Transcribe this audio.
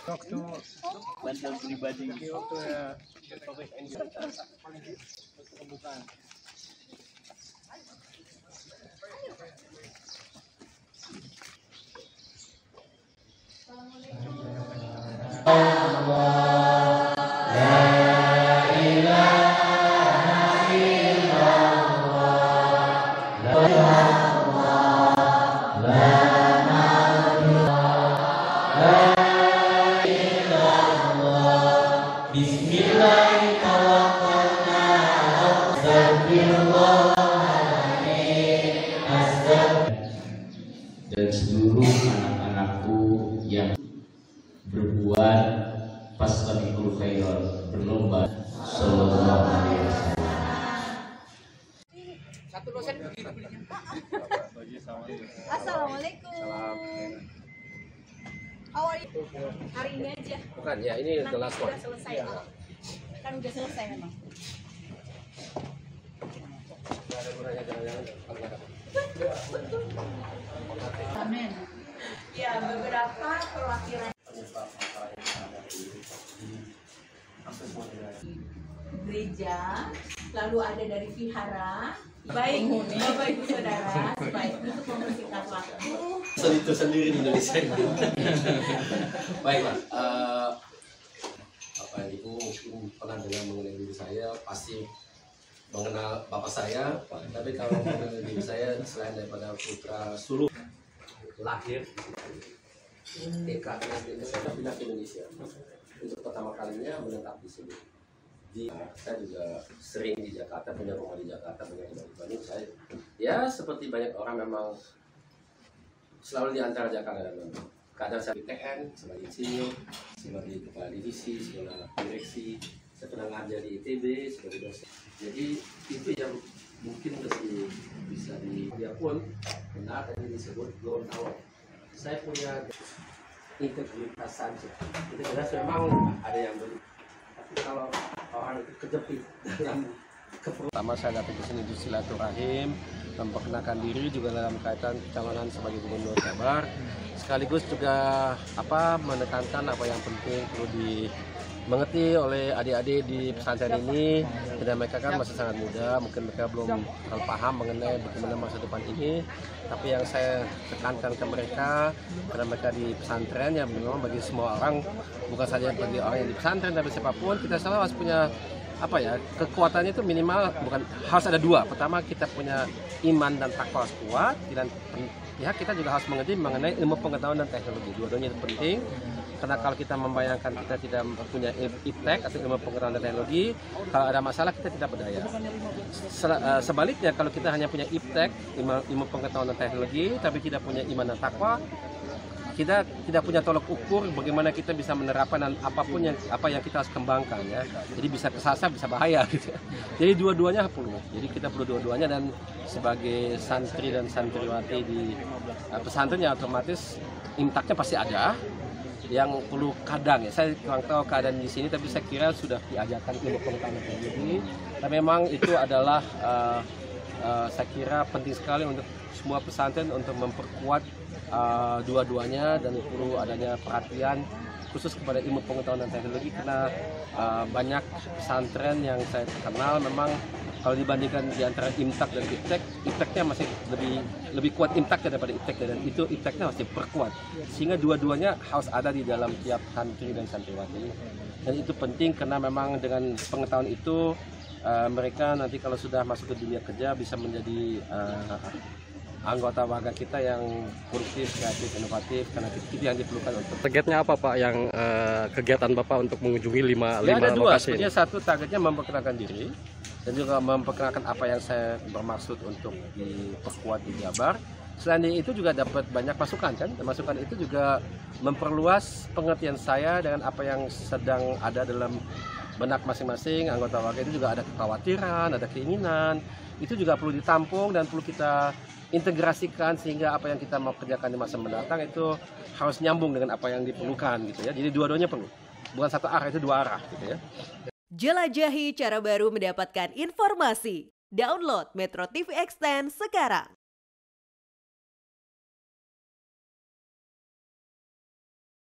Waktu bantuan pribadi waktu ya pembukaan. Dan seluruh anak-anakku yang berbuat fastabiqul khairat, berlomba sallallahu alaihi wasallam. Assalamualaikum. Hari ini aja. Bukan ya, ini Nanti the last one. udah selesai. Kan udah selesai memang. Ada gunanya jangan-jangan. Amin. Ya, beberapa perwakilan gereja, lalu ada dari vihara. Baik, Bapak Ibu Saudara, baik untuk mempersingkat waktu. Itu sendiri di Indonesia. Baik, Pak. Bapak Ibu mungkin pernah dengar mengenai diri saya, pasti mengenal bapak saya, tapi kalau mengenal diri saya selain daripada putra sulung lahir TK saya pindah ke Indonesia untuk pertama kalinya menetap di sini. Saya juga sering di Jakarta, punya rumah di Jakarta, punya rumah di Bandung. Saya ya seperti banyak orang memang selalu di antara Jakarta dan Bandung. Kadang saya di TN sebagai insinyur, sebagai kepala divisi, sebagai direksi. Saya pernah ngajar di ITB sebagai dosen. Jadi itu yang mungkin mesti bisa dia pun benar tadi disebut Gorontalo. Saya punya integritas saja. Integritas memang ada yang beli. Tapi kalau orang itu kejepit dalam pertama saya datang ke sini di silaturahim, memperkenalkan diri juga dalam kaitan pencalonan sebagai gubernur Jabar, sekaligus juga menekankan apa yang penting perlu dimengerti oleh adik-adik di pesantren ini. Dan mereka kan masih sangat muda, mungkin mereka belum terlalu paham mengenai bagaimana masa depan ini. Tapi yang saya tekankan ke mereka, karena mereka di pesantren ya memang bagi semua orang, bukan saja bagi orang yang di pesantren, tapi siapapun kita selalu harus punya kekuatannya itu minimal, bukan harus ada dua. Pertama kita punya iman dan takwa harus kuat, dan pihak kita juga harus mengerti mengenai ilmu pengetahuan dan teknologi. Dua-duanya itu penting, karena kalau kita membayangkan kita tidak punya iptek atau ilmu pengetahuan dan teknologi, kalau ada masalah kita tidak berdaya. Sebaliknya kalau kita hanya punya iptek, ilmu pengetahuan dan teknologi, tapi tidak punya iman dan takwa, kita tidak punya tolok ukur bagaimana kita bisa menerapkan dan apapun apa yang kita harus kembangkan ya. Jadi bisa kesasar, bisa bahaya gitu. Jadi dua-duanya perlu. Jadi kita perlu dua-duanya, dan sebagai santri dan santriwati di pesantren ya otomatis imtaknya pasti ada. Yang perlu kadang ya, saya kurang tahu keadaan di sini, tapi saya kira sudah diajarkan ilmu pengetahuan teknologi. Dan memang itu adalah saya kira penting sekali untuk semua pesantren untuk memperkuat dua-duanya, dan perlu adanya perhatian khusus kepada ilmu pengetahuan dan teknologi, karena banyak pesantren yang saya kenal memang kalau dibandingkan di antara imtak dan iptek, ipteknya masih lebih kuat imtaknya daripada iptek, dan itu ipteknya harus diperkuat, sehingga dua-duanya harus ada di dalam tiap santri dan santriwati. Dan itu penting karena memang dengan pengetahuan itu mereka nanti kalau sudah masuk ke dunia kerja bisa menjadi anggota warga kita yang produktif, kreatif, inovatif, karena itu yang diperlukan untuk. Targetnya apa Pak yang kegiatan Bapak untuk mengunjungi lima ada dua, lokasi ini? sebenarnya satu targetnya memperkenalkan diri dan juga memperkenalkan apa yang saya bermaksud untuk diperkuat di Jabar. Selain itu juga dapat banyak masukan kan, dan masukan itu juga memperluas pengertian saya dengan apa yang sedang ada dalam benak masing-masing anggota warga. Itu juga ada kekhawatiran, ada keinginan, itu juga perlu ditampung dan perlu kita integrasikan sehingga apa yang kita mau kerjakan di masa mendatang itu harus nyambung dengan apa yang diperlukan gitu ya. Jadi dua-duanya perlu, bukan satu arah, itu dua arah gitu ya. Jelajahi cara baru mendapatkan informasi. Download Metro TV Extend sekarang.